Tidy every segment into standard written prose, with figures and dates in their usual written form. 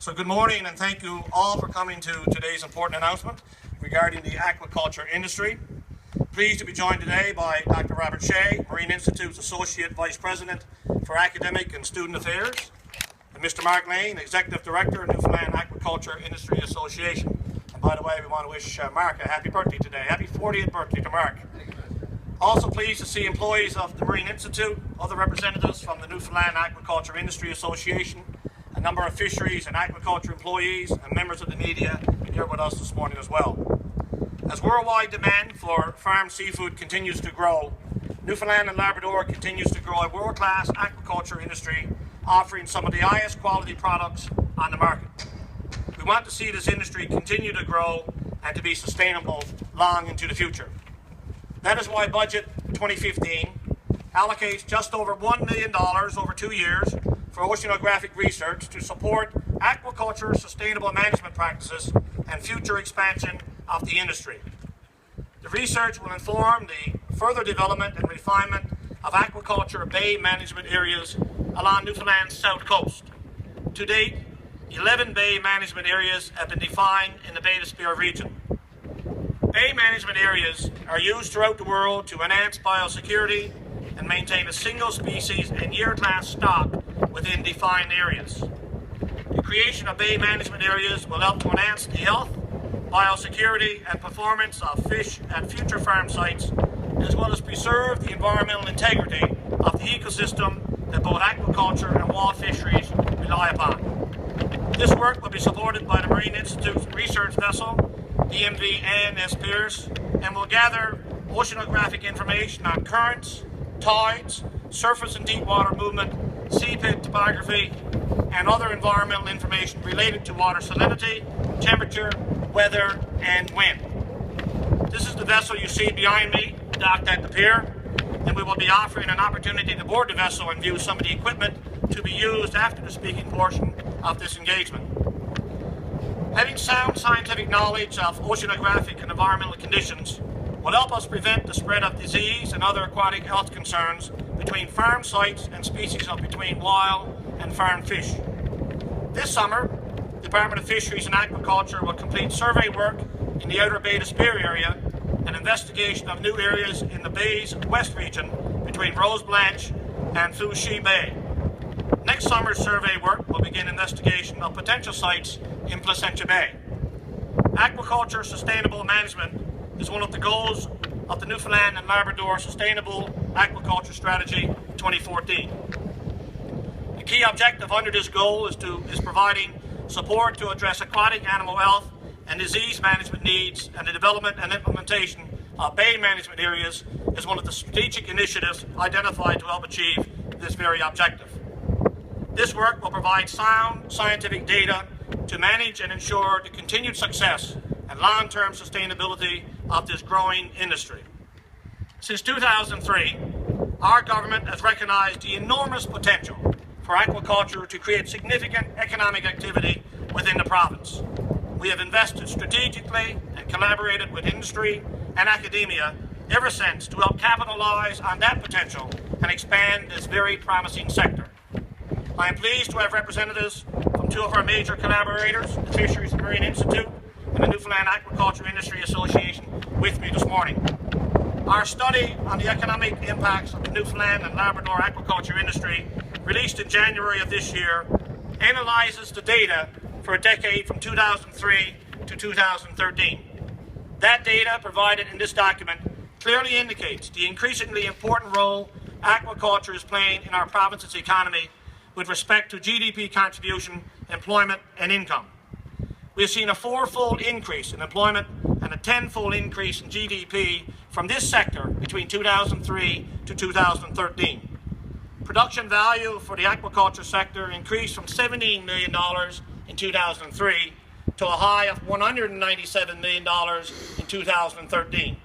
So good morning, and thank you all for coming to today's important announcement regarding the aquaculture industry. Pleased to be joined today by Dr. Robert Shea, Marine Institute's Associate Vice President for Academic and Student Affairs, and Mr. Mark Lane, Executive Director of Newfoundland Aquaculture Industry Association. And by the way, we want to wish Mark a happy birthday today. Happy 40th birthday to Mark. Also pleased to see employees of the Marine Institute, other representatives from the Newfoundland Aquaculture Industry Association, a number of fisheries and aquaculture employees and members of the media here with us this morning as well. As worldwide demand for farmed seafood continues to grow, Newfoundland and Labrador continues to grow a world-class aquaculture industry offering some of the highest quality products on the market. We want to see this industry continue to grow and to be sustainable long into the future. That is why Budget 2015 allocates just over $1 million over 2 years for oceanographic research to support aquaculture sustainable management practices and future expansion of the industry. The research will inform the further development and refinement of aquaculture bay management areas along Newfoundland's south coast. To date, 11 bay management areas have been defined in the Bay d'Espoir region. Bay management areas are used throughout the world to enhance biosecurity and maintain a single species and year-class stock within defined areas. The creation of bay management areas will help to enhance the health, biosecurity and performance of fish at future farm sites, as well as preserve the environmental integrity of the ecosystem that both aquaculture and wild fisheries rely upon. This work will be supported by the Marine Institute's research vessel, DMV ANS Pierce, and will gather oceanographic information on currents, tides, surface and deep water movement, seabed topography, and other environmental information related to water salinity, temperature, weather, and wind. This is the vessel you see behind me, docked at the pier, and we will be offering an opportunity to board the vessel and view some of the equipment to be used after the speaking portion of this engagement. Having sound scientific knowledge of oceanographic and environmental conditions will help us prevent the spread of disease and other aquatic health concerns between farm sites and species of between wild and farmed fish. This summer, the Department of Fisheries and Aquaculture will complete survey work in the outer Bay d'Espoir area and investigation of new areas in the Bay's west region between Rose Blanche and Fouché Bay. Next summer's survey work will begin investigation of potential sites in Placentia Bay. Aquaculture sustainable management is one of the goals of the Newfoundland and Labrador Sustainable Aquaculture Strategy 2014. The key objective under this goal is providing support to address aquatic animal health and disease management needs, and the development and implementation of bay management areas is one of the strategic initiatives identified to help achieve this very objective. This work will provide sound scientific data to manage and ensure the continued success and long-term sustainability of this growing industry. Since 2003, our government has recognized the enormous potential for aquaculture to create significant economic activity within the province. We have invested strategically and collaborated with industry and academia ever since to help capitalize on that potential and expand this very promising sector. I am pleased to have representatives from two of our major collaborators, the Fisheries and Marine Institute and the Newfoundland Aquaculture Industry Association, with me this morning. Our study on the economic impacts of the Newfoundland and Labrador aquaculture industry, released in January of this year, analyzes the data for a decade from 2003 to 2013. That data provided in this document clearly indicates the increasingly important role aquaculture is playing in our province's economy with respect to GDP contribution, employment, and income. We have seen a four-fold increase in employment and a tenfold increase in GDP from this sector between 2003 to 2013. Production value for the aquaculture sector increased from $17 million in 2003 to a high of $197 million in 2013.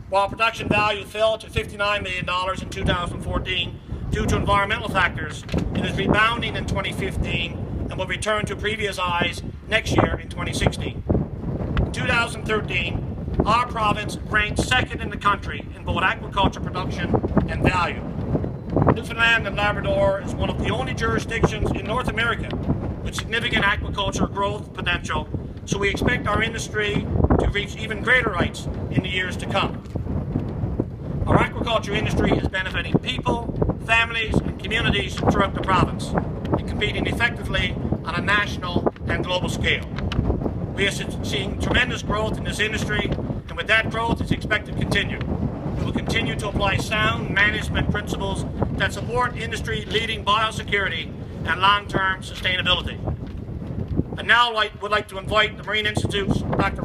While production value fell to $59 million in 2014 due to environmental factors, it is rebounding in 2015 and will return to previous highs next year in 2016. In 2013, our province ranked second in the country in both aquaculture production and value. Newfoundland and Labrador is one of the only jurisdictions in North America with significant aquaculture growth potential, so we expect our industry to reach even greater heights in the years to come. Our aquaculture industry is benefiting people, families, and communities throughout the province and competing effectively on a national and global scale. We are seeing tremendous growth in this industry, and with that growth, it's expected to continue. We will continue to apply sound management principles that support industry-leading biosecurity and long-term sustainability. And now I would like to invite the Marine Institute's Dr.